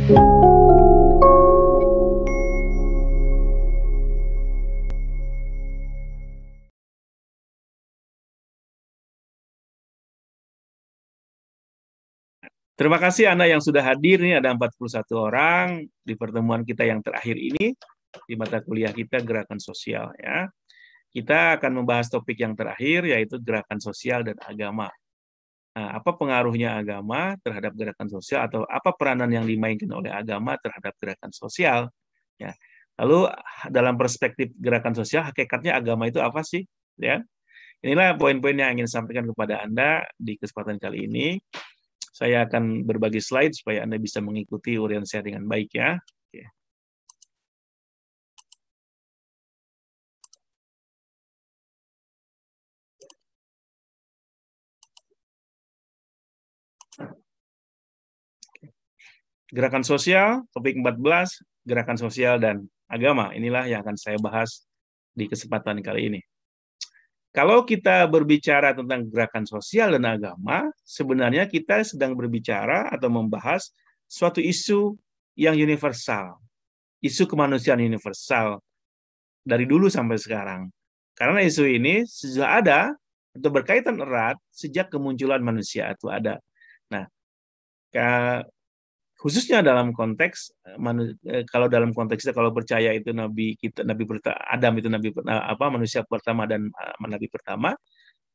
Terima kasih Anda yang sudah hadir. Ini ada 41 orang di pertemuan kita yang terakhir ini di mata kuliah kita gerakan sosial ya. Kita akan membahas topik yang terakhir yaitu gerakan sosial dan agama. Nah, apa pengaruhnya agama terhadap gerakan sosial atau apa peranan yang dimainkan oleh agama terhadap gerakan sosial? Ya. Lalu dalam perspektif gerakan sosial, hakikatnya agama itu apa sih? Ya. Inilah poin-poin yang ingin sampaikan kepada Anda di kesempatan kali ini. Saya akan berbagi slide supaya Anda bisa mengikuti uraian saya dengan baik ya. Oke. Gerakan sosial, topik 14, gerakan sosial dan agama. Inilah yang akan saya bahas di kesempatan kali ini. Kalau kita berbicara tentang gerakan sosial dan agama, sebenarnya kita sedang berbicara atau membahas suatu isu yang universal, isu kemanusiaan universal dari dulu sampai sekarang. Karena isu ini sudah ada atau berkaitan erat sejak kemunculan manusia itu ada. Nah, khususnya dalam konteks kalau dalam konteksnya kalau percaya itu nabi kita nabi Adam itu nabi manusia pertama dan nabi pertama,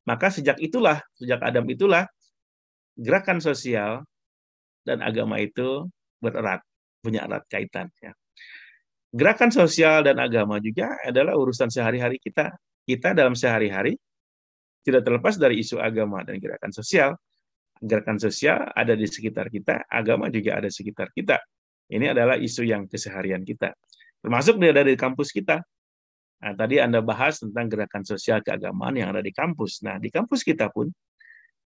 maka sejak Adam itulah gerakan sosial dan agama itu punya erat kaitan ya. Gerakan sosial dan agama juga adalah urusan sehari-hari kita. Kita dalam sehari-hari tidak terlepas dari isu agama dan gerakan sosial. Gerakan sosial ada di sekitar kita, agama juga ada di sekitar kita. Ini adalah isu yang keseharian kita. Termasuk dari kampus kita. Nah, tadi Anda bahas tentang gerakan sosial keagamaan yang ada di kampus. Nah, di kampus kita pun,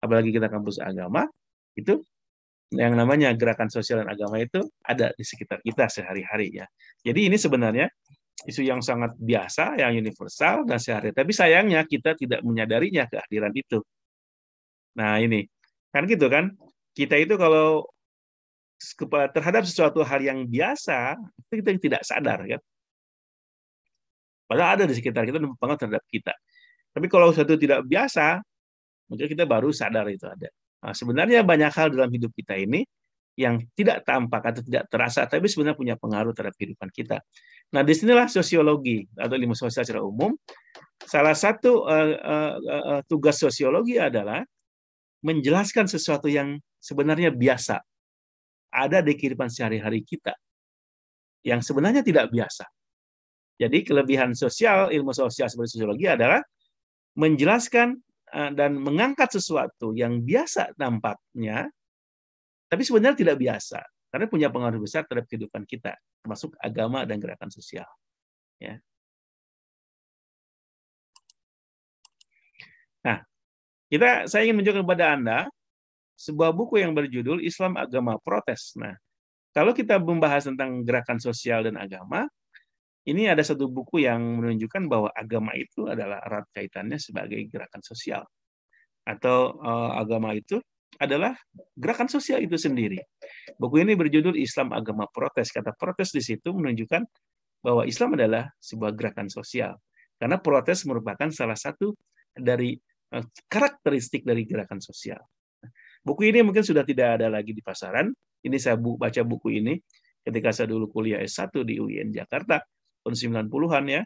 apalagi kita kampus agama, itu yang namanya gerakan sosial dan agama itu ada di sekitar kita sehari-hari ya. Jadi ini sebenarnya isu yang sangat biasa, yang universal dan sehari-hari. Tapi sayangnya kita tidak menyadarinya kehadiran itu. Nah, ini kan gitu kan, kita itu kalau terhadap sesuatu hal yang biasa, kita tidak sadar kan. Padahal ada di sekitar kita dan berpengaruh terhadap kita. Tapi kalau sesuatu tidak biasa, mungkin kita baru sadar itu ada. Nah, sebenarnya banyak hal dalam hidup kita ini yang tidak tampak atau tidak terasa, tapi sebenarnya punya pengaruh terhadap kehidupan kita. Nah, disinilah sosiologi atau ilmu sosial secara umum. Salah satu tugas sosiologi adalah menjelaskan sesuatu yang sebenarnya biasa ada di kehidupan sehari-hari kita yang sebenarnya tidak biasa. Jadi kelebihan sosial, ilmu sosial seperti sosiologi adalah menjelaskan dan mengangkat sesuatu yang biasa nampaknya, tapi sebenarnya tidak biasa, karena punya pengaruh besar terhadap kehidupan kita, termasuk agama dan gerakan sosial. Ya. Nah, saya ingin menunjukkan kepada Anda sebuah buku yang berjudul Islam Agama Protes. Nah, kalau kita membahas tentang gerakan sosial dan agama, ini ada satu buku yang menunjukkan bahwa agama itu adalah erat kaitannya sebagai gerakan sosial. Atau agama itu adalah gerakan sosial itu sendiri. Buku ini berjudul Islam Agama Protes. Kata protes di situ menunjukkan bahwa Islam adalah sebuah gerakan sosial. Karena protes merupakan salah satu dari karakteristik dari gerakan sosial. Buku ini mungkin sudah tidak ada lagi di pasaran. Ini saya baca buku ini ketika saya dulu kuliah S1 di UIN Jakarta tahun 90-an ya.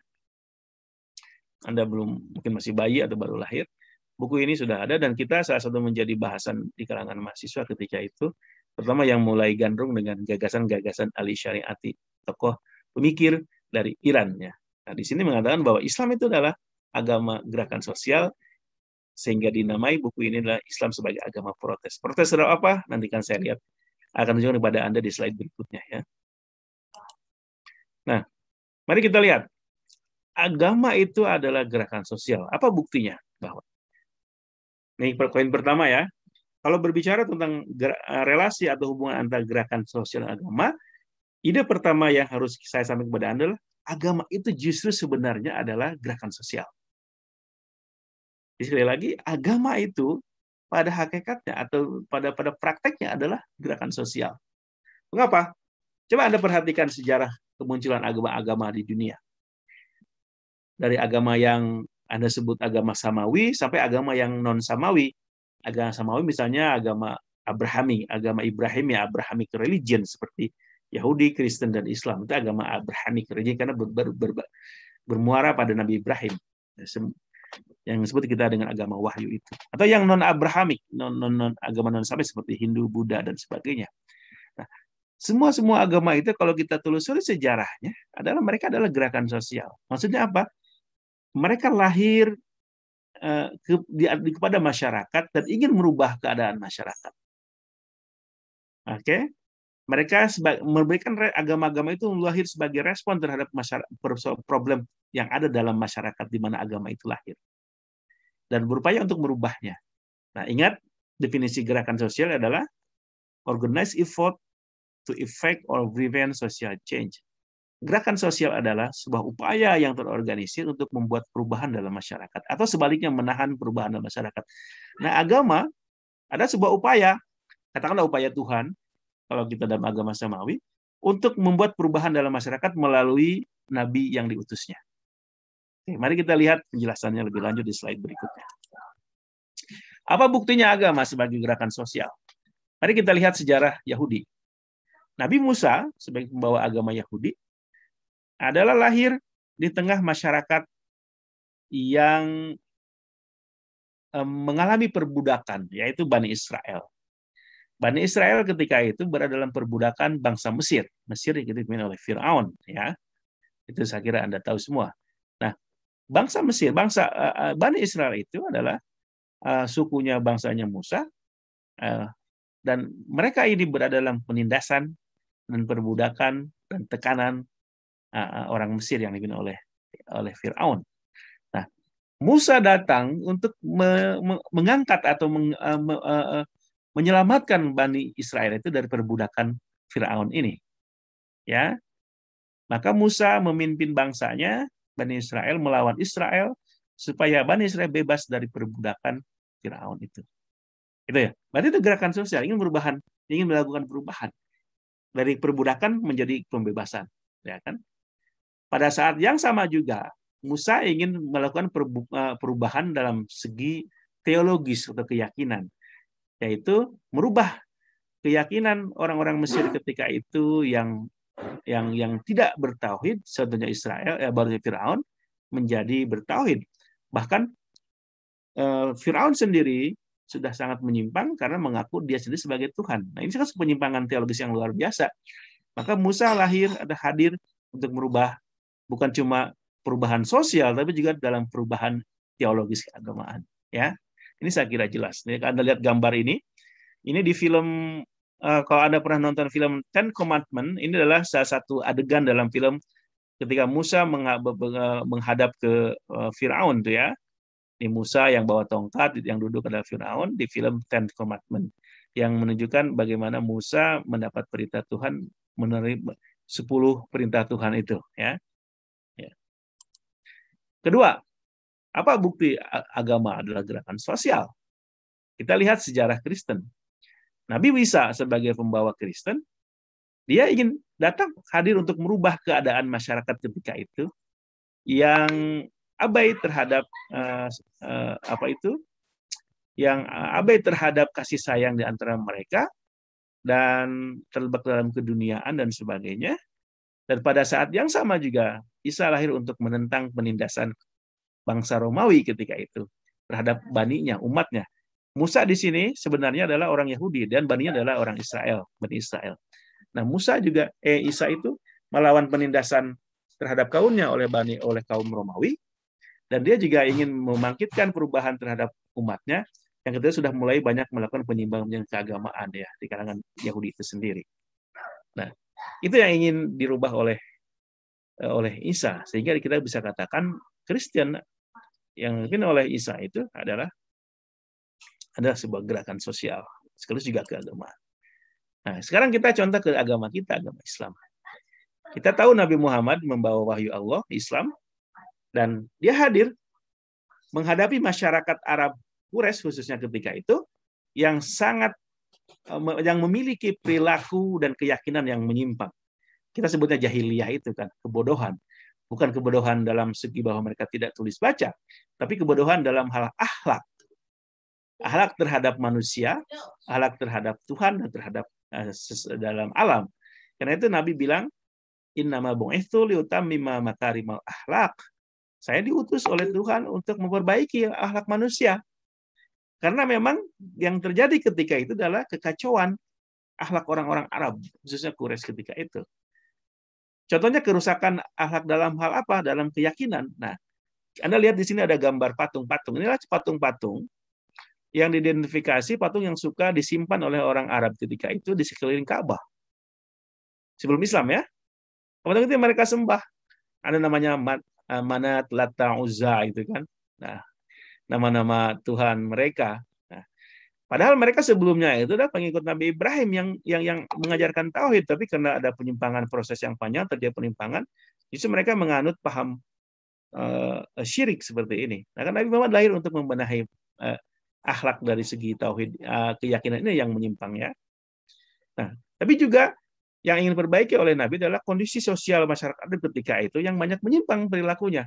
Anda mungkin masih bayi atau baru lahir. Buku ini sudah ada dan kita salah satu menjadi bahasan di kalangan mahasiswa ketika itu, terutama yang mulai gandrung dengan gagasan-gagasan Ali Syariati, tokoh pemikir dari Iran ya. Nah, di sini mengatakan bahwa Islam itu adalah agama gerakan sosial, sehingga dinamai buku ini adalah Islam sebagai agama protes. Protes terhadap apa? Nanti kan saya lihat akan tunjukkan kepada Anda di slide berikutnya ya. Nah, mari kita lihat. Agama itu adalah gerakan sosial. Apa buktinya? Bahwa ini poin pertama ya. Kalau berbicara tentang relasi atau hubungan antara gerakan sosial dan agama, ide pertama yang harus saya sampaikan kepada Anda adalah agama itu justru sebenarnya adalah gerakan sosial. Sekali lagi, agama itu pada hakikatnya atau pada prakteknya adalah gerakan sosial. Mengapa? Coba Anda perhatikan sejarah kemunculan agama-agama di dunia. Dari agama yang Anda sebut agama Samawi sampai agama yang non-Samawi. Agama Samawi misalnya agama Abrahami, agama Ibrahim ya, Abrahamic religion seperti Yahudi, Kristen, dan Islam. Itu agama Abrahamic religion karena bermuara pada Nabi Ibrahim. Yang disebut kita dengan agama wahyu itu. Atau yang non-Abrahamic, agama non-Samawi seperti Hindu, Buddha, dan sebagainya. Nah, semua agama itu kalau kita telusuri sejarahnya, mereka adalah gerakan sosial. Maksudnya apa? Mereka lahir kepada masyarakat dan ingin merubah keadaan masyarakat. Oke, mereka memberikan agama-agama itu lahir sebagai respon terhadap problem yang ada dalam masyarakat di mana agama itu lahir dan berupaya untuk merubahnya. Nah, ingat definisi gerakan sosial adalah organized effort to effect or prevent social change. Gerakan sosial adalah sebuah upaya yang terorganisir untuk membuat perubahan dalam masyarakat atau sebaliknya menahan perubahan dalam masyarakat. Nah, agama ada sebuah upaya, katakanlah upaya Tuhan, kalau kita dalam agama Samawi, untuk membuat perubahan dalam masyarakat melalui nabi yang diutusnya. Oke, mari kita lihat penjelasannya lebih lanjut di slide berikutnya. Apa buktinya agama sebagai gerakan sosial? Mari kita lihat sejarah Yahudi. Nabi Musa sebagai pembawa agama Yahudi adalah lahir di tengah masyarakat yang mengalami perbudakan, yaitu Bani Israel. Bani Israel ketika itu berada dalam perbudakan bangsa Mesir. Mesir yang dipimpin oleh Firaun, ya. Itu saya kira Anda tahu semua. Nah, bangsa Mesir, Bani Israel itu adalah sukunya bangsanya Musa, dan mereka ini berada dalam penindasan dan perbudakan dan tekanan orang Mesir yang dipimpin oleh Firaun. Nah, Musa datang untuk mengangkat atau menyelamatkan Bani Israel itu dari perbudakan Firaun ini. Ya. Maka Musa memimpin bangsanya Bani Israel melawan Israel supaya Bani Israel bebas dari perbudakan Firaun itu. Itu ya. Berarti itu gerakan sosial, ingin melakukan perubahan dari perbudakan menjadi pembebasan, ya kan? Pada saat yang sama juga, Musa ingin melakukan perubahan dalam segi teologis atau keyakinan, yaitu merubah keyakinan orang-orang Mesir ketika itu yang tidak bertauhid, contohnya Israel, baru Firaun, menjadi bertauhid. Bahkan Firaun sendiri sudah sangat menyimpang karena mengaku dia sendiri sebagai Tuhan. Nah, ini kan penyimpangan teologis yang luar biasa. Maka Musa hadir untuk merubah bukan cuma perubahan sosial, tapi juga dalam perubahan teologis keagamaan. Ya, ini saya kira jelas. Nih, Anda lihat gambar ini di film. Kalau Anda pernah nonton film Ten Commandments, ini adalah salah satu adegan dalam film ketika Musa menghadap ke Firaun, tuh ya. Ini Musa yang bawa tongkat, yang duduk adalah Firaun di film Ten Commandments, yang menunjukkan bagaimana Musa mendapat perintah Tuhan, menerima 10 perintah Tuhan itu, ya. Kedua, apa bukti agama adalah gerakan sosial? Kita lihat sejarah Kristen. Nabi Isa sebagai pembawa Kristen, dia ingin datang hadir untuk merubah keadaan masyarakat ketika itu yang abai terhadap abai terhadap kasih sayang di antara mereka dan terlibat dalam keduniaan dan sebagainya. Dan pada saat yang sama juga Isa lahir untuk menentang penindasan bangsa Romawi ketika itu terhadap baninya, umatnya. Musa di sini sebenarnya adalah orang Yahudi dan baninya adalah orang Israel, Bani Israel. Nah, Isa itu melawan penindasan terhadap kaumnya oleh kaum Romawi, dan dia juga ingin membangkitkan perubahan terhadap umatnya yang kedua sudah mulai banyak melakukan penyimpangan keagamaan ya di kalangan Yahudi itu sendiri. Nah, itu yang ingin dirubah oleh Isa, sehingga kita bisa katakan Kristen yang dipimpin oleh Isa itu adalah sebuah gerakan sosial, sekaligus juga keagamaan. Nah, sekarang kita contoh ke agama kita, agama Islam. Kita tahu Nabi Muhammad membawa wahyu Allah, Islam, dan dia hadir menghadapi masyarakat Arab Quraisy khususnya ketika itu yang memiliki perilaku dan keyakinan yang menyimpang. kita sebutnya jahiliyah itu kan, kebodohan. Bukan kebodohan dalam segi bahwa mereka tidak tulis baca, tapi kebodohan dalam hal akhlak. Akhlak terhadap manusia, akhlak terhadap Tuhan, dan terhadap dalam alam. Karena itu Nabi bilang, innama bu'itsu liutammima makarimal akhlak. Saya diutus oleh Tuhan untuk memperbaiki akhlak manusia. Karena memang yang terjadi ketika itu adalah kekacauan akhlak orang-orang Arab, khususnya Quraisy ketika itu. Contohnya kerusakan akhlak dalam hal apa? Dalam keyakinan. Nah, Anda lihat di sini ada gambar patung-patung. Inilah patung-patung yang diidentifikasi patung yang suka disimpan oleh orang Arab ketika itu di sekeliling Ka'bah. Sebelum Islam ya. Patung itu yang mereka sembah. Ada namanya Manat, Lata, Uzza itu kan. Nah, nama-nama Tuhan mereka. Nah, padahal mereka sebelumnya itu adalah pengikut Nabi Ibrahim yang mengajarkan tauhid, tapi karena ada penyimpangan proses yang panjang, terjadi penyimpangan, justru mereka menganut paham syirik seperti ini. Nah, kan Nabi Muhammad lahir untuk membenahi akhlak dari segi tauhid, keyakinan ini yang menyimpang ya. Nah, tapi juga yang ingin diperbaiki oleh Nabi adalah kondisi sosial masyarakat ketika itu yang banyak menyimpang perilakunya.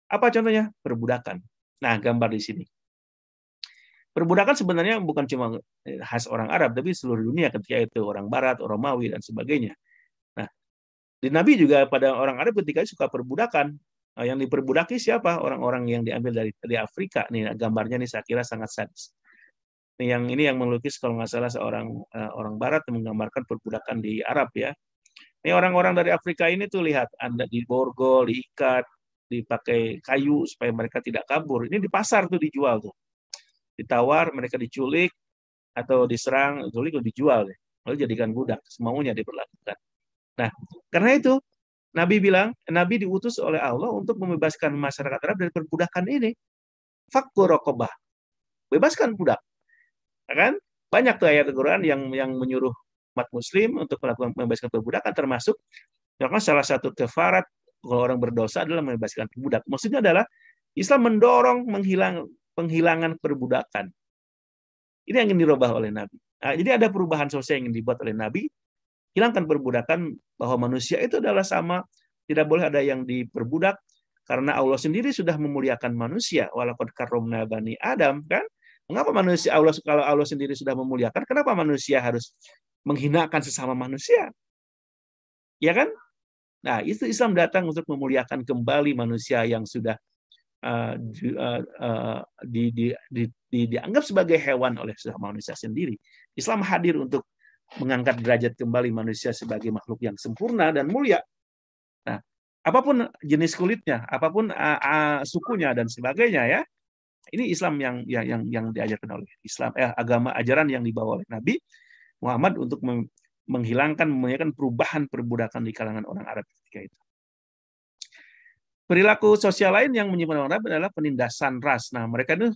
Apa contohnya? Perbudakan. Nah, gambar di sini. Perbudakan sebenarnya bukan cuma khas orang Arab, tapi seluruh dunia ketika itu, orang Barat, orang Romawi, dan sebagainya. Nah, di Nabi juga pada orang Arab ketika itu suka perbudakan. Yang diperbudaki siapa? Orang-orang yang diambil dari Afrika. Nih gambarnya nih saya kira sangat sadis. Ini yang melukis kalau nggak salah seorang orang Barat yang menggambarkan perbudakan di Arab ya. Ini orang-orang dari Afrika ini tuh lihat, Anda diborgol, diikat, dipakai kayu supaya mereka tidak kabur. Ini di pasar tuh dijual tuh. Ditawar, mereka diculik atau diserang, diculik atau dijual, lalu jadikan budak, semaunya diperlakukan. Nah, karena itu Nabi bilang, Nabi diutus oleh Allah untuk membebaskan masyarakat Arab dari perbudakan ini. Fakku rokobah, bebaskan budak. Kan banyak tuh ayat Al-Quran yang menyuruh umat Muslim untuk melakukan membebaskan perbudakan, termasuk salah satu kefarat kalau orang berdosa adalah membebaskan budak. Maksudnya adalah Islam mendorong penghilangan perbudakan. Ini yang ingin dirubah oleh Nabi. Nah, jadi ada perubahan sosial yang ingin dibuat oleh Nabi. Hilangkan perbudakan, bahwa manusia itu adalah sama. Tidak boleh ada yang diperbudak. Karena Allah sendiri sudah memuliakan manusia. Walaqad karramna bani Adam. Kan? Mengapa manusia, kalau Allah sendiri sudah memuliakan, kenapa manusia harus menghinakan sesama manusia? Ya kan? Nah, itu Islam datang untuk memuliakan kembali manusia yang sudah dianggap sebagai hewan oleh sesama manusia sendiri. Islam hadir untuk mengangkat derajat kembali manusia sebagai makhluk yang sempurna dan mulia. Nah, apapun jenis kulitnya, apapun sukunya dan sebagainya ya, ini Islam yang diajarkan oleh Islam, agama ajaran yang dibawa oleh Nabi Muhammad untuk menghilangkan perubahan perbudakan di kalangan orang Arab ketika itu. Perilaku sosial lain yang menyimpan orang Arab adalah penindasan ras. Nah, mereka itu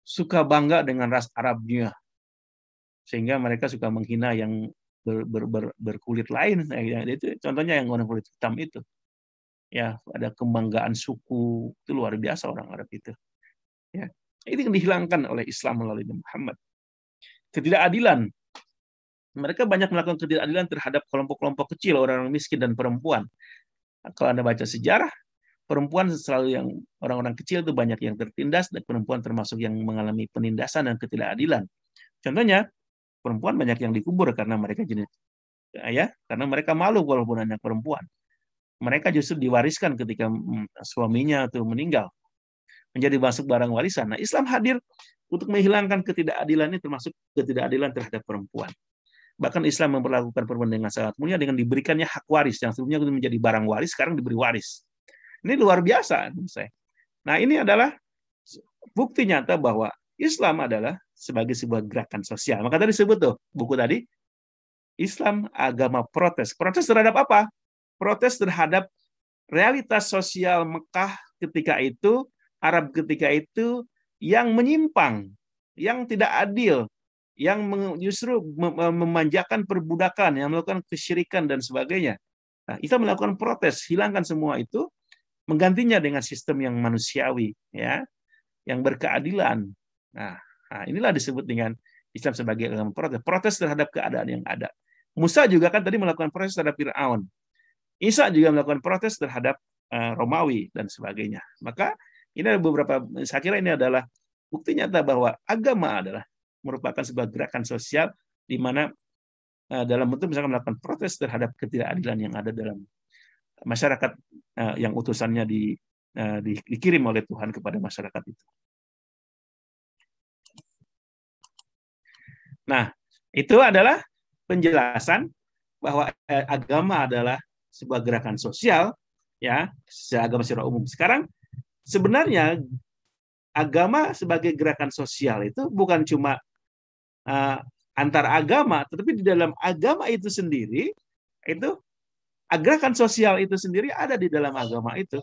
suka bangga dengan ras Arabnya, sehingga mereka suka menghina yang berkulit lain. Nah, itu contohnya yang orang kulit hitam itu. Ya, ada kebanggaan suku, itu luar biasa orang Arab itu. Ya, itu yang dihilangkan oleh Islam melalui Muhammad. Ketidakadilan. Mereka banyak melakukan ketidakadilan terhadap kelompok-kelompok kecil, orang-orang miskin dan perempuan. Kalau Anda baca sejarah, perempuan selalu yang orang-orang kecil itu banyak yang tertindas, dan perempuan termasuk yang mengalami penindasan dan ketidakadilan. Contohnya, perempuan banyak yang dikubur karena mereka jenis karena mereka malu walaupun anak perempuan. Mereka justru diwariskan ketika suaminya itu meninggal, menjadi masuk barang warisan. Nah, Islam hadir untuk menghilangkan ketidakadilan ini, termasuk ketidakadilan terhadap perempuan. Bahkan Islam memperlakukan perempuan dengan sangat mulia dengan diberikannya hak waris yang sebelumnya menjadi barang waris, sekarang diberi waris. Ini luar biasa menurut saya. Nah, ini adalah bukti nyata bahwa Islam adalah sebagai sebuah gerakan sosial. Maka tadi disebut tuh buku tadi, Islam agama protes. Protes terhadap apa? Protes terhadap realitas sosial Mekah ketika itu, Arab ketika itu yang menyimpang, yang tidak adil, yang justru memanjakan perbudakan, yang melakukan kesyirikan dan sebagainya. Nah, kita melakukan protes, hilangkan semua itu, menggantinya dengan sistem yang manusiawi, ya, yang berkeadilan. Nah, inilah disebut dengan Islam sebagai agama protes. Protes terhadap keadaan yang ada. Musa juga kan tadi melakukan protes terhadap Fir'aun. Isa juga melakukan protes terhadap Romawi dan sebagainya. Maka ini ada beberapa, saya kira ini adalah bukti nyata bahwa agama adalah merupakan sebuah gerakan sosial di mana dalam bentuk misalkan melakukan protes terhadap ketidakadilan yang ada dalam masyarakat yang utusannya dikirim oleh Tuhan kepada masyarakat itu. Nah, itu adalah penjelasan bahwa agama adalah sebuah gerakan sosial, ya, agama secara umum. Sekarang sebenarnya agama sebagai gerakan sosial itu bukan cuma antar agama, tetapi di dalam agama itu sendiri itu gerakan sosial itu sendiri ada di dalam agama itu.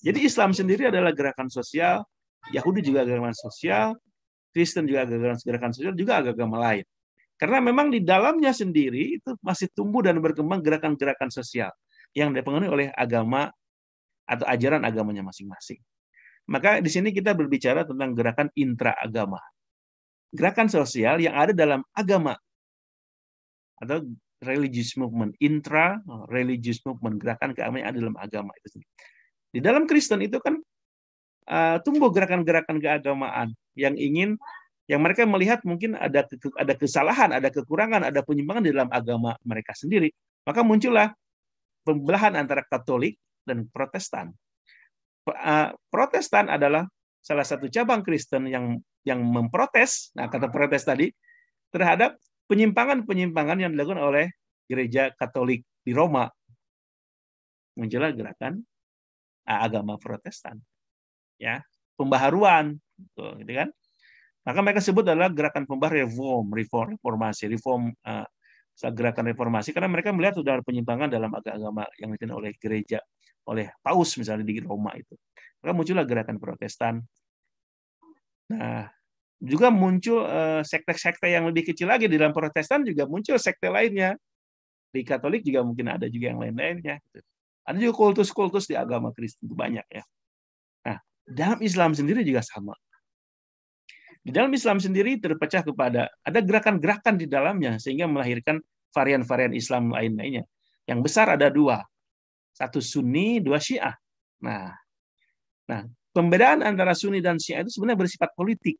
Jadi Islam sendiri adalah gerakan sosial, Yahudi juga gerakan sosial, Kristen juga gerakan sosial, juga agama lain. Karena memang di dalamnya sendiri itu masih tumbuh dan berkembang gerakan-gerakan sosial yang dipengaruhi oleh agama atau ajaran agamanya masing-masing. Maka di sini kita berbicara tentang gerakan intra-agama. Gerakan sosial yang ada dalam agama atau religious movement, intra-religious movement, gerakan keagamaan yang ada dalam agama itu sendiri. Di dalam Kristen itu kan tumbuh gerakan-gerakan keagamaan yang mereka melihat mungkin ada kesalahan, ada kekurangan, ada penyimpangan di dalam agama mereka sendiri. Maka muncullah pembelahan antara Katolik dan Protestan. Protestan adalah salah satu cabang Kristen yang memprotes, nah kata protes tadi, terhadap penyimpangan-penyimpangan yang dilakukan oleh gereja Katolik di Roma. Muncullah gerakan agama Protestan, ya, pembaharuan, gitu kan? Maka mereka sebut adalah gerakan reformasi, gerakan reformasi, karena mereka melihat sudah ada penyimpangan dalam agama yang dilakukan oleh gereja, oleh Paus misalnya di Roma itu. Maka muncullah gerakan Protestan. Nah, juga muncul sekte-sekte yang lebih kecil lagi di dalam Protestan, juga muncul sekte lainnya. Di Katolik juga mungkin ada juga yang lain-lainnya. Ada juga kultus-kultus di agama Kristen itu banyak ya. Nah, dalam Islam sendiri juga sama. Di dalam Islam sendiri terpecah kepada ada gerakan-gerakan di dalamnya sehingga melahirkan varian-varian Islam lain-lainnya. Yang besar ada dua, satu Sunni, dua Syiah. Nah, pembedaan antara Sunni dan Syiah itu sebenarnya bersifat politik.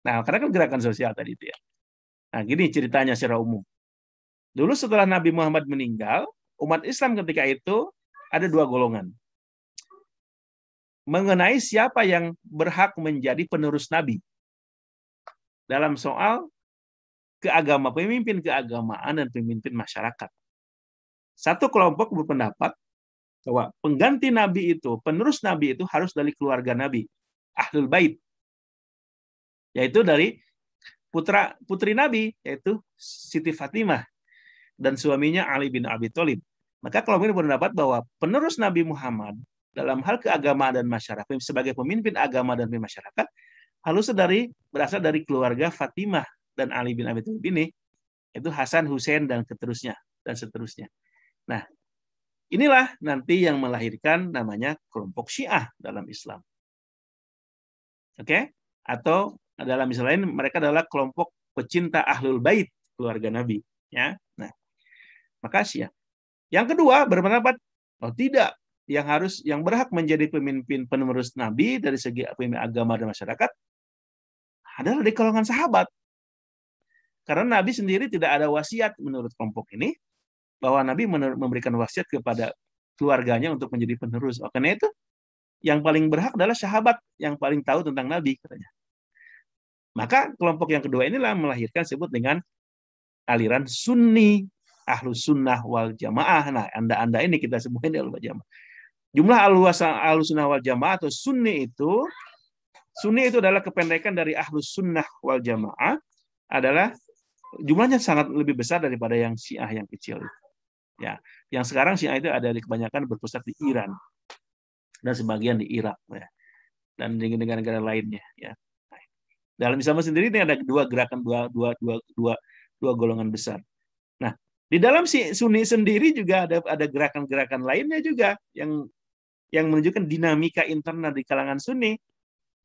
Nah, karena kan gerakan sosial tadi itu ya. Nah, gini ceritanya secara umum. Dulu setelah Nabi Muhammad meninggal, umat Islam ketika itu ada dua golongan. Mengenai siapa yang berhak menjadi penerus Nabi dalam soal pemimpin keagamaan dan pemimpin masyarakat. Satu kelompok berpendapat bahwa pengganti Nabi itu, penerus Nabi itu harus dari keluarga Nabi, Ahlul Bait, yaitu dari putri Nabi, yaitu Siti Fatimah, dan suaminya Ali bin Abi Thalib. Maka kelompok ini berpendapat bahwa penerus Nabi Muhammad dalam hal keagamaan dan masyarakat, sebagai pemimpin agama dan pemimpin masyarakat, harus berasal dari keluarga Fatimah dan Ali bin Abi Thalib ini, itu Hasan, Husain, dan seterusnya. Nah, inilah nanti yang melahirkan namanya kelompok Syiah dalam Islam. Oke? Atau dalam Islam lain, mereka adalah kelompok pecinta Ahlul Bait, keluarga Nabi. Ya, nah, maka Syiah. Yang kedua berpendapat, tidak, yang berhak menjadi pemimpin penerus Nabi dari segi pemimpin agama dan masyarakat adalah di kalangan sahabat. Karena Nabi sendiri tidak ada wasiat menurut kelompok ini, bahwa Nabi memberikan wasiat kepada keluarganya untuk menjadi penerus. Karena itu, yang paling berhak adalah sahabat yang paling tahu tentang Nabi, katanya. Maka kelompok yang kedua inilah melahirkan disebut dengan aliran Sunni, Ahlus Sunnah wal Jamaah. Nah, anda ini kita sebutin Ahlus Jamaah. Jumlah Ahlus Sunnah wal Jamaah atau Sunni itu adalah kependekan dari Ahlus Sunnah wal Jamaah, adalah jumlahnya sangat lebih besar daripada yang Syiah yang kecil. Ya, yang sekarang Syiah itu ada di kebanyakan berpusat di Iran dan sebagian di Irak, ya, dan di negara-negara lainnya. Ya. Dalam Islam sendiri ini ada dua gerakan, dua golongan besar. Nah, di dalam Sunni sendiri juga ada gerakan-gerakan lainnya juga yang menunjukkan dinamika internal di kalangan Sunni.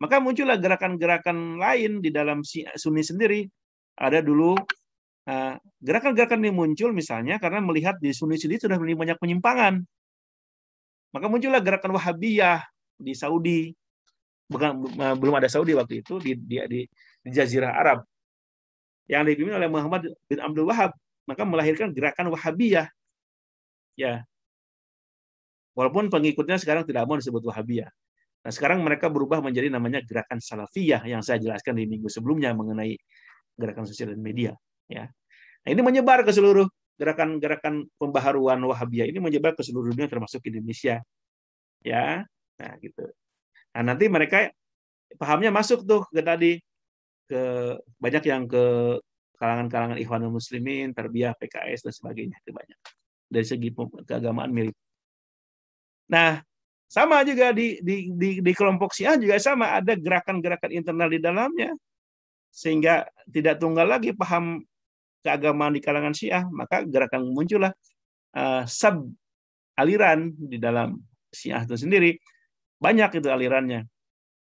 Maka muncullah gerakan-gerakan lain di dalam Sunni sendiri. Ada dulu Gerakan-gerakan ini muncul misalnya karena melihat di Sunni sendiri sudah banyak penyimpangan. Maka muncullah gerakan Wahabiyah di Saudi. Belum ada Saudi waktu itu, di Jazirah Arab yang dipimpin oleh Muhammad bin Abdul Wahab, maka melahirkan gerakan Wahabiyah. Ya, walaupun pengikutnya sekarang tidak mau disebut Wahabiyah. Nah, sekarang mereka berubah menjadi namanya gerakan Salafiyah yang saya jelaskan di minggu sebelumnya mengenai gerakan sosial dan media. Ya, nah, ini menyebar ke seluruh gerakan-gerakan pembaharuan Wahabiyah ini menyebar ke seluruh dunia termasuk Indonesia. Ya, nah gitu. Nah, nanti mereka pahamnya masuk tuh ke tadi ke banyak yang ke kalangan-kalangan Ikhwanul Muslimin, Tarbiyah, PKS dan sebagainya itu banyak. Dari segi keagamaan mirip. Nah, sama juga di kelompok Syiah juga sama, ada gerakan-gerakan internal di dalamnya sehingga tidak tunggal lagi paham keagamaan di kalangan Syiah, maka gerakan muncullah sub aliran di dalam Syiah itu sendiri. Banyak itu alirannya.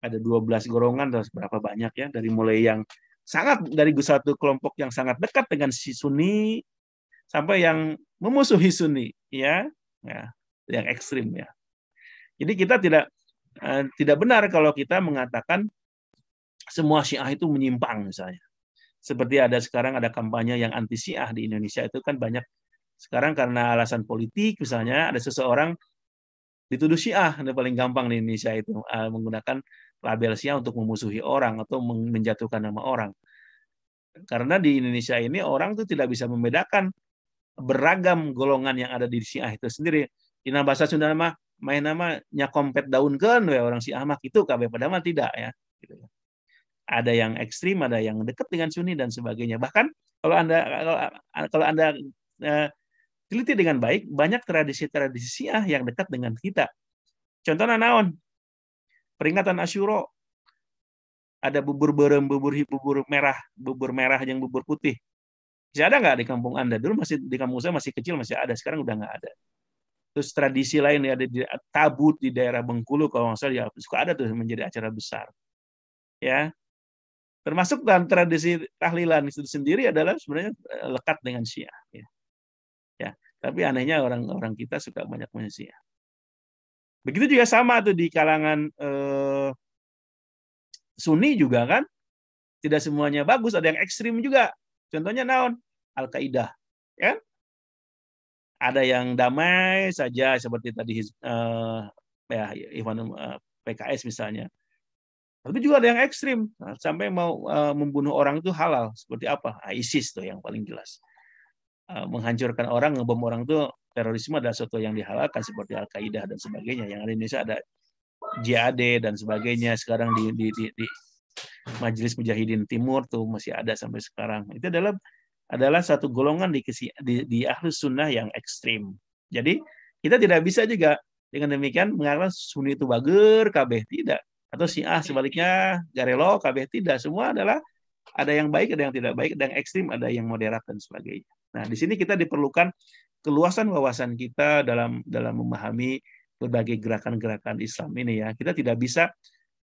Ada 12 golongan atau berapa banyak ya, dari mulai yang sangat dari satu kelompok yang sangat dekat dengan si Sunni sampai yang memusuhi Sunni, ya, yang ekstrim ya. Jadi kita tidak benar kalau kita mengatakan semua Syiah itu menyimpang misalnya. Seperti sekarang ada kampanye yang anti Syiah di Indonesia itu kan banyak sekarang karena alasan politik misalnya ada seseorang dituduh Syiah, yang paling gampang di Indonesia itu menggunakan label Syiah untuk memusuhi orang atau menjatuhkan nama orang. Karena di Indonesia ini orang tuh tidak bisa membedakan beragam golongan yang ada di Syiah itu sendiri. Di bahasa Sunda mah main nama nyakompet daun kan orang Syiah mah itu kabeh padahal tidak ya. Gitu. Ada yang ekstrim, ada yang dekat dengan Sunni dan sebagainya. Bahkan kalau anda teliti dengan baik, banyak tradisi-tradisi Syiah yang dekat dengan kita. Contohnya naon? Peringatan Asyura. Ada bubur berem, bubur merah yang bubur putih. Masih ada nggak di kampung Anda? Dulu masih di kampung saya masih kecil masih ada, sekarang udah nggak ada. Terus tradisi lain ada di tabut di daerah Bengkulu kalau nggak salah ya suka ada tuh menjadi acara besar. Ya, termasuk dalam tradisi tahlilan itu sendiri adalah sebenarnya lekat dengan Syiah. Ya, tapi anehnya orang-orang kita suka banyak Syiah. Begitu juga sama tuh di kalangan Sunni juga kan, tidak semuanya bagus, ada yang ekstrim juga. Contohnya naon? Al-Qaeda, ya. Ada yang damai saja seperti tadi PKS misalnya. Tapi juga ada yang ekstrim sampai mau membunuh orang itu halal. Seperti apa? ISIS tuh yang paling jelas. Menghancurkan orang, ngebom orang itu terorisme adalah sesuatu yang dihalalkan seperti Al-Qaeda dan sebagainya. Yang di Indonesia ada JAD dan sebagainya. Sekarang di Majelis Mujahidin Timur tuh masih ada sampai sekarang. Itu adalah satu golongan di Ahlus Sunnah yang ekstrim. Jadi kita tidak bisa juga dengan demikian mengatakan Sunni itu bager, kabeh tidak. Atau Syiah sebaliknya garelo, kabeh tidak. Semua adalah ada yang baik, ada yang tidak baik, ada yang ekstrim, ada yang moderat dan sebagainya. Nah, di sini kita diperlukan keluasan wawasan kita dalam memahami berbagai gerakan-gerakan Islam ini ya. Kita tidak bisa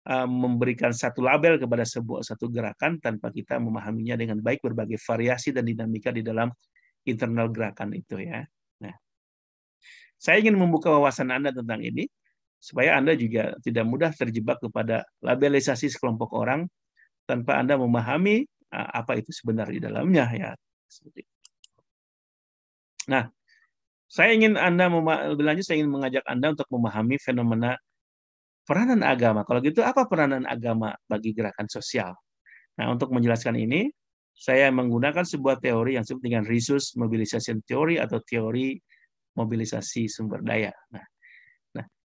memberikan satu label kepada satu gerakan tanpa kita memahaminya dengan baik berbagai variasi dan dinamika di dalam internal gerakan itu ya. Nah, saya ingin membuka wawasan Anda tentang ini supaya Anda juga tidak mudah terjebak kepada labelisasi sekelompok orang tanpa Anda memahami apa itu sebenarnya di dalamnya ya. Nah, saya ingin lebih lanjut saya ingin mengajak Anda untuk memahami fenomena peranan agama. Kalau gitu apa peranan agama bagi gerakan sosial? Nah, untuk menjelaskan ini, saya menggunakan sebuah teori yang disebut dengan resource mobilization theory atau teori mobilisasi sumber daya. Nah,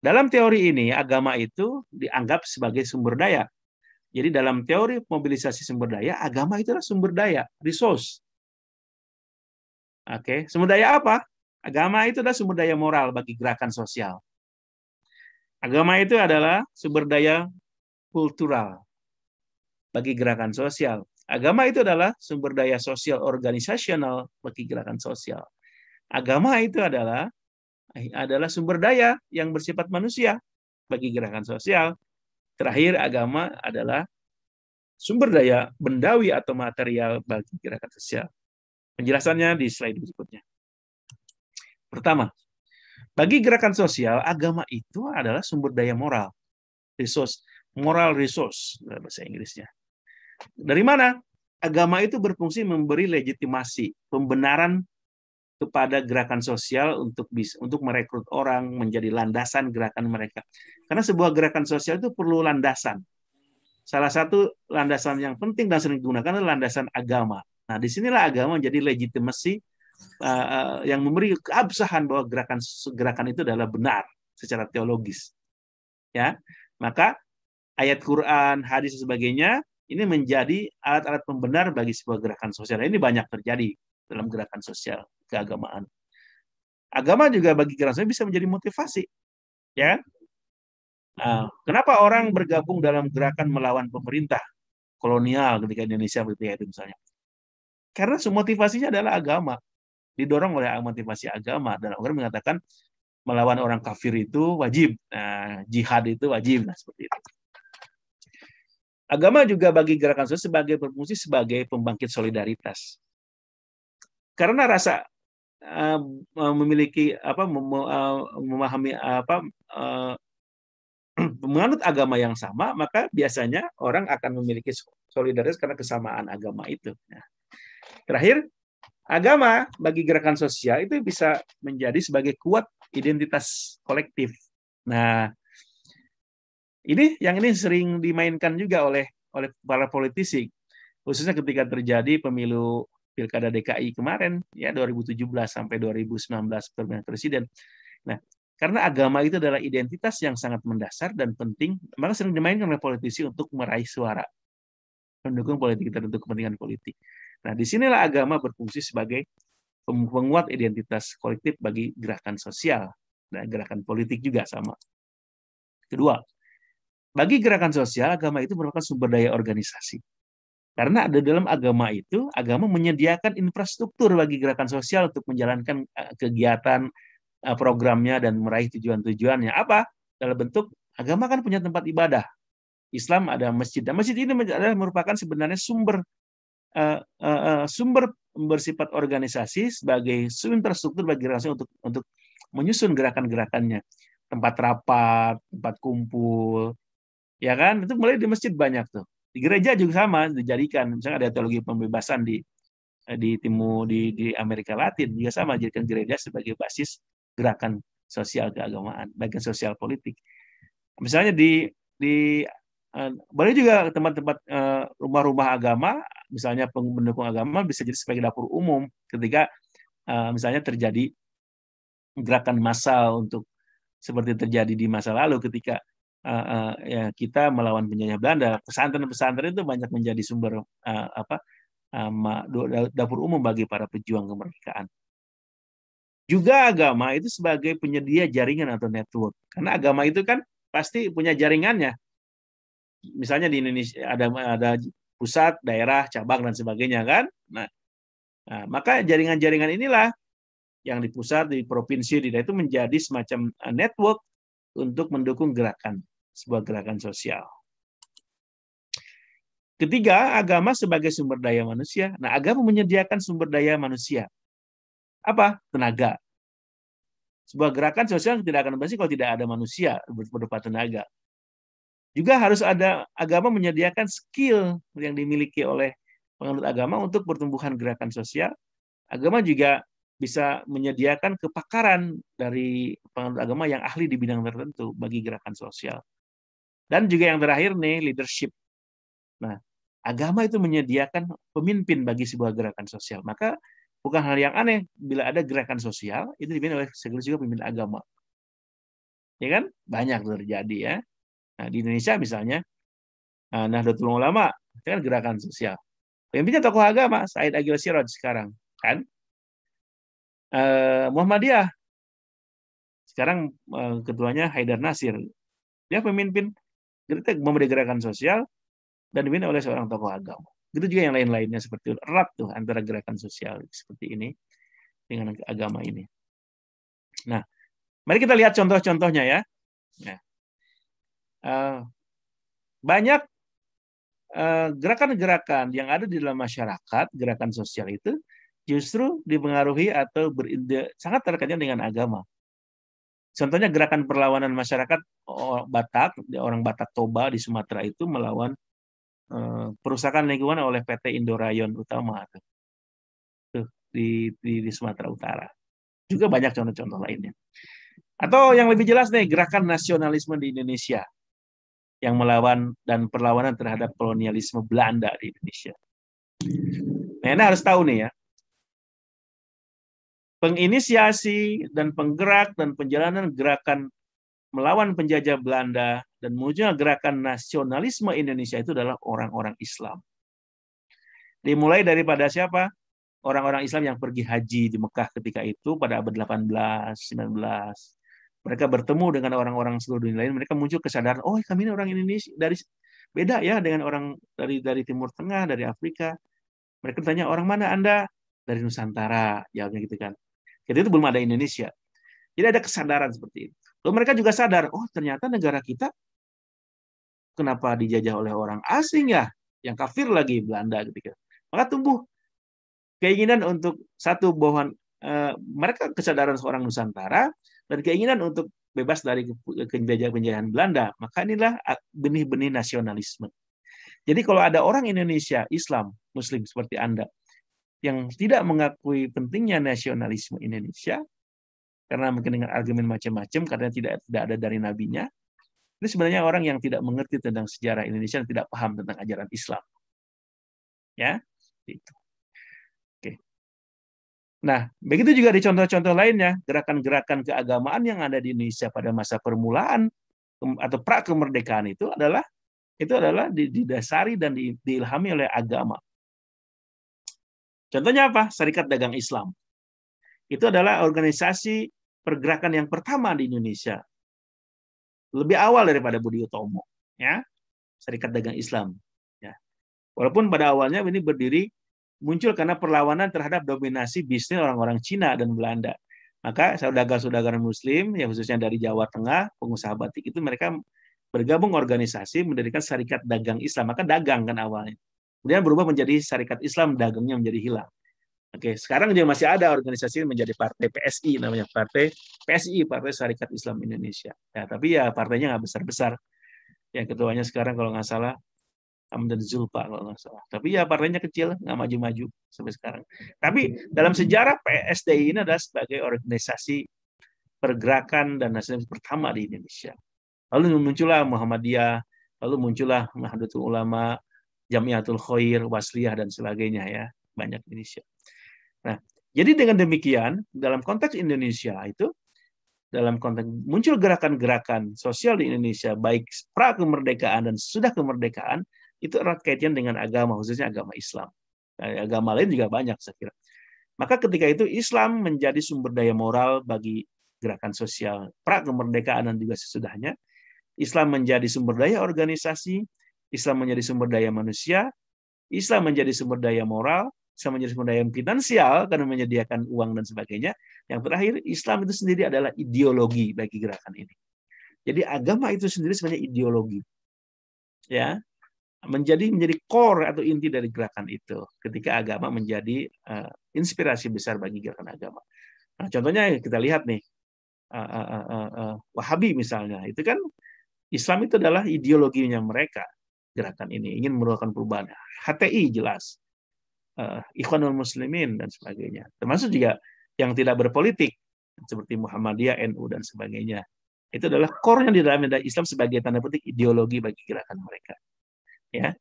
dalam teori ini agama itu dianggap sebagai sumber daya. Jadi dalam teori mobilisasi sumber daya, agama itu adalah sumber daya, resource. Oke, sumber daya apa? Agama itu adalah sumber daya moral bagi gerakan sosial. Agama itu adalah sumber daya kultural bagi gerakan sosial. Agama itu adalah sumber daya sosial organisasional bagi gerakan sosial. Agama itu adalah sumber daya yang bersifat manusia bagi gerakan sosial. Terakhir, agama adalah sumber daya bendawi atau material bagi gerakan sosial. Penjelasannya di slide berikutnya. Pertama, bagi gerakan sosial, agama itu adalah sumber daya moral, moral resource bahasa Inggrisnya. Dari mana? Agama itu berfungsi memberi legitimasi, pembenaran kepada gerakan sosial untuk merekrut orang menjadi landasan gerakan mereka. Karena sebuah gerakan sosial itu perlu landasan. Salah satu landasan yang penting dan sering digunakan adalah landasan agama. Nah, disinilah agama menjadi legitimasi yang memberi keabsahan bahwa gerakan itu adalah benar secara teologis. Ya, maka ayat Quran, hadis dan sebagainya ini menjadi alat-alat pembenar bagi sebuah gerakan sosial. Ini banyak terjadi dalam gerakan sosial keagamaan. Agama juga bagi gerakan sosial bisa menjadi motivasi, ya. Kenapa orang bergabung dalam gerakan melawan pemerintah kolonial ketika Indonesia ketika itu misalnya? Karena motivasinya adalah agama, didorong oleh motivasi agama, dan orang mengatakan melawan orang kafir itu wajib, jihad itu wajib, seperti itu. Agama juga bagi gerakan sosial berfungsi sebagai pembangkit solidaritas. Karena rasa memiliki memahami menganut agama yang sama, maka biasanya orang akan memiliki solidaritas karena kesamaan agama itu. Nah, terakhir, agama bagi gerakan sosial itu bisa menjadi sebagai kuat identitas kolektif. Nah, ini sering dimainkan juga oleh para politisi, khususnya ketika terjadi pemilu Pilkada DKI kemarin, ya 2017 sampai 2019 pemilihan presiden. Nah, karena agama itu adalah identitas yang sangat mendasar dan penting, maka sering dimainkan oleh politisi untuk meraih suara, mendukung politik tertentu, kepentingan politik. Nah, disinilah agama berfungsi sebagai penguat identitas kolektif bagi gerakan sosial dan gerakan politik juga sama. Kedua, bagi gerakan sosial, agama itu merupakan sumber daya organisasi. Karena di dalam agama itu, agama menyediakan infrastruktur bagi gerakan sosial untuk menjalankan kegiatan, programnya, dan meraih tujuan-tujuannya. Apa? Dalam bentuk, agama kan punya tempat ibadah. Islam ada masjid. Dan masjid ini adalah merupakan sebenarnya sumber bersifat organisasi sebagai infrastruktur bagi gerakan untuk menyusun gerakan-gerakannya. Tempat rapat, tempat kumpul, ya kan? Itu mulai di masjid banyak tuh. Di gereja juga sama dijadikan, misalnya ada teologi pembebasan di Amerika Latin juga sama, jadikan gereja sebagai basis gerakan sosial keagamaan, bagian sosial politik. Misalnya boleh juga tempat-tempat rumah-rumah agama, misalnya pendukung agama bisa jadi sebagai dapur umum ketika misalnya terjadi gerakan massal untuk seperti terjadi di masa lalu ketika ya kita melawan penjajah Belanda. Pesantren-pesantren itu banyak menjadi sumber dapur umum bagi para pejuang kemerdekaan. Juga agama itu sebagai penyedia jaringan atau network. Karena agama itu kan pasti punya jaringannya. Misalnya di Indonesia ada pusat, daerah, cabang, dan sebagainya kan. Nah, maka jaringan-jaringan inilah yang di pusat, di provinsi, di daerah itu menjadi semacam network untuk mendukung sebuah gerakan sosial. Ketiga, agama sebagai sumber daya manusia. Nah, agama menyediakan sumber daya manusia. Apa? Tenaga. Sebuah gerakan sosial tidak akan berhasil kalau tidak ada manusia berupa tenaga. Juga harus ada agama menyediakan skill yang dimiliki oleh penganut agama untuk pertumbuhan gerakan sosial. Agama juga bisa menyediakan kepakaran dari penganut agama yang ahli di bidang tertentu bagi gerakan sosial. Dan juga yang terakhir nih, leadership. Nah, agama itu menyediakan pemimpin bagi sebuah gerakan sosial. Maka bukan hal yang aneh bila ada gerakan sosial itu dipimpin oleh sekaligus juga pemimpin agama. Ya kan? Banyak terjadi ya. Nah, di Indonesia misalnya Nahdlatul Ulama itu kan gerakan sosial. Pemimpinnya tokoh agama, Said Agil Siraj sekarang, kan? Muhammadiyah sekarang ketuanya Haidar Nasir. Dia pemimpin gerakan sosial dan dipimpin oleh seorang tokoh agama. Itu juga yang lain-lainnya seperti erat tuh antara gerakan sosial seperti ini dengan agama ini. Nah, mari kita lihat contoh-contohnya ya. Nah, banyak gerakan-gerakan yang ada di dalam masyarakat, gerakan sosial itu justru dipengaruhi atau sangat terkaitnya dengan agama. Contohnya gerakan perlawanan masyarakat Batak, orang Batak Toba di Sumatera itu melawan perusakan lingkungan oleh PT Indorayon Utama tuh, di Sumatera Utara. Juga banyak contoh-contoh lainnya. Atau yang lebih jelas nih, gerakan nasionalisme di Indonesia yang melawan dan perlawanan terhadap kolonialisme Belanda di Indonesia. Nah, Anda harus tahu nih ya, penginisiasi dan penggerak dan penjalanan gerakan melawan penjajah Belanda dan munculnya gerakan nasionalisme Indonesia itu adalah orang-orang Islam. Dimulai daripada siapa? Orang-orang Islam yang pergi haji di Mekah ketika itu pada abad 18, 19. Mereka bertemu dengan orang-orang seluruh dunia lain, mereka muncul kesadaran, oh kami ini orang Indonesia, dari beda ya dengan orang dari Timur Tengah, dari Afrika. Mereka tanya, orang mana Anda? Dari Nusantara, jawabnya gitu kan. Jadi itu belum ada Indonesia. Jadi ada kesadaran seperti itu. Lalu mereka juga sadar, oh ternyata negara kita kenapa dijajah oleh orang asing ya, yang kafir lagi Belanda gitu. Maka tumbuh keinginan untuk satu bahwa mereka kesadaran seorang Nusantara dan keinginan untuk bebas dari penjajahan Belanda. Maka inilah benih-benih nasionalisme. Jadi kalau ada orang Indonesia, Islam, Muslim seperti Anda, yang tidak mengakui pentingnya nasionalisme Indonesia, karena mungkin dengan argumen macam-macam, karena tidak ada dari nabinya, itu sebenarnya orang yang tidak mengerti tentang sejarah Indonesia dan tidak paham tentang ajaran Islam. Ya, itu. Oke. Nah, begitu juga di contoh-contoh lainnya, gerakan-gerakan keagamaan yang ada di Indonesia pada masa permulaan atau pra kemerdekaan itu adalah didasari dan diilhami oleh agama. Contohnya apa? Serikat Dagang Islam. Itu adalah organisasi pergerakan yang pertama di Indonesia. Lebih awal daripada Budi Utomo, ya. Serikat Dagang Islam, ya. Walaupun pada awalnya ini berdiri muncul karena perlawanan terhadap dominasi bisnis orang-orang Cina dan Belanda. Maka saudara-saudara Muslim, yang khususnya dari Jawa Tengah, pengusaha batik itu mereka bergabung organisasi mendirikan Serikat Dagang Islam. Maka dagang kan awalnya. Kemudian berubah menjadi Serikat Islam, dagangnya menjadi hilang. Oke, sekarang juga masih ada organisasi menjadi partai PSI, namanya partai PSI, Partai Syarikat Islam Indonesia. Ya, tapi ya partainya nggak besar-besar. Yang ketuanya sekarang kalau nggak salah Hamdan Zulfa kalau nggak salah. Tapi ya partainya kecil, nggak maju-maju sampai sekarang. Tapi dalam sejarah PSDI ini adalah sebagai organisasi pergerakan dan nasionalis pertama di Indonesia. Lalu muncullah Muhammadiyah, lalu muncullah Nahdlatul Ulama, Jamiatul Khair, Wasliyah dan sebagainya ya, banyak di Indonesia. Nah, jadi dengan demikian dalam konteks Indonesia itu, dalam konteks muncul gerakan-gerakan sosial di Indonesia baik pra kemerdekaan dan sudah kemerdekaan itu erat kaitan dengan agama, khususnya agama Islam. Nah, agama lain juga banyak saya kira. Maka ketika itu Islam menjadi sumber daya moral bagi gerakan sosial pra kemerdekaan dan juga sesudahnya. Islam menjadi sumber daya organisasi, Islam menjadi sumber daya manusia, Islam menjadi sumber daya moral, Islam menjadi sumber daya finansial karena menyediakan uang dan sebagainya. Yang terakhir, Islam itu sendiri adalah ideologi bagi gerakan ini. Jadi agama itu sendiri sebenarnya ideologi. Ya, menjadi core atau inti dari gerakan itu. Ketika agama menjadi inspirasi besar bagi gerakan agama. Nah, contohnya kita lihat nih, Wahabi misalnya, itu kan Islam itu adalah ideologinya mereka, gerakan ini ingin melakukan perubahan. HTI jelas, Ikhwanul Muslimin dan sebagainya. Termasuk juga yang tidak berpolitik seperti Muhammadiyah, NU dan sebagainya. Itu adalah core yang di dalam Islam sebagai tanda petik ideologi bagi gerakan mereka. Ya.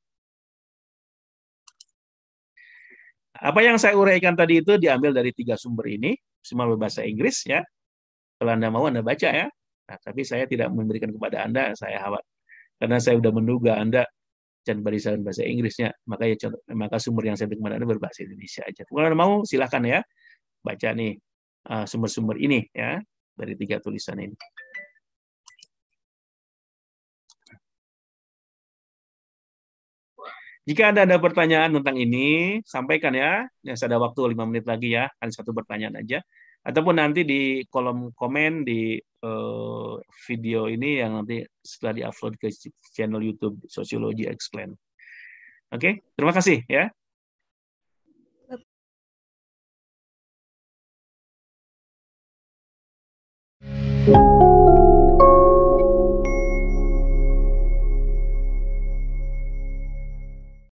Apa yang saya uraikan tadi itu diambil dari 3 sumber ini, semua berbahasa Inggris ya. Kalau Anda mau Anda baca ya. Nah, tapi saya tidak memberikan kepada Anda, saya khawatir. Karena saya sudah menduga Anda dan barisan bahasa Inggrisnya, maka sumber yang saya berikan kepada Anda berbahasa Indonesia aja. Kalau Anda mau silahkan ya baca nih sumber-sumber ini ya dari 3 tulisan ini. Jika Anda ada pertanyaan tentang ini, sampaikan ya. Saya ada waktu 5 menit lagi ya, hanya 1 pertanyaan aja. Ataupun nanti di kolom komen di video ini yang nanti setelah diupload ke channel YouTube Sociology Explained. Oke, terima kasih ya.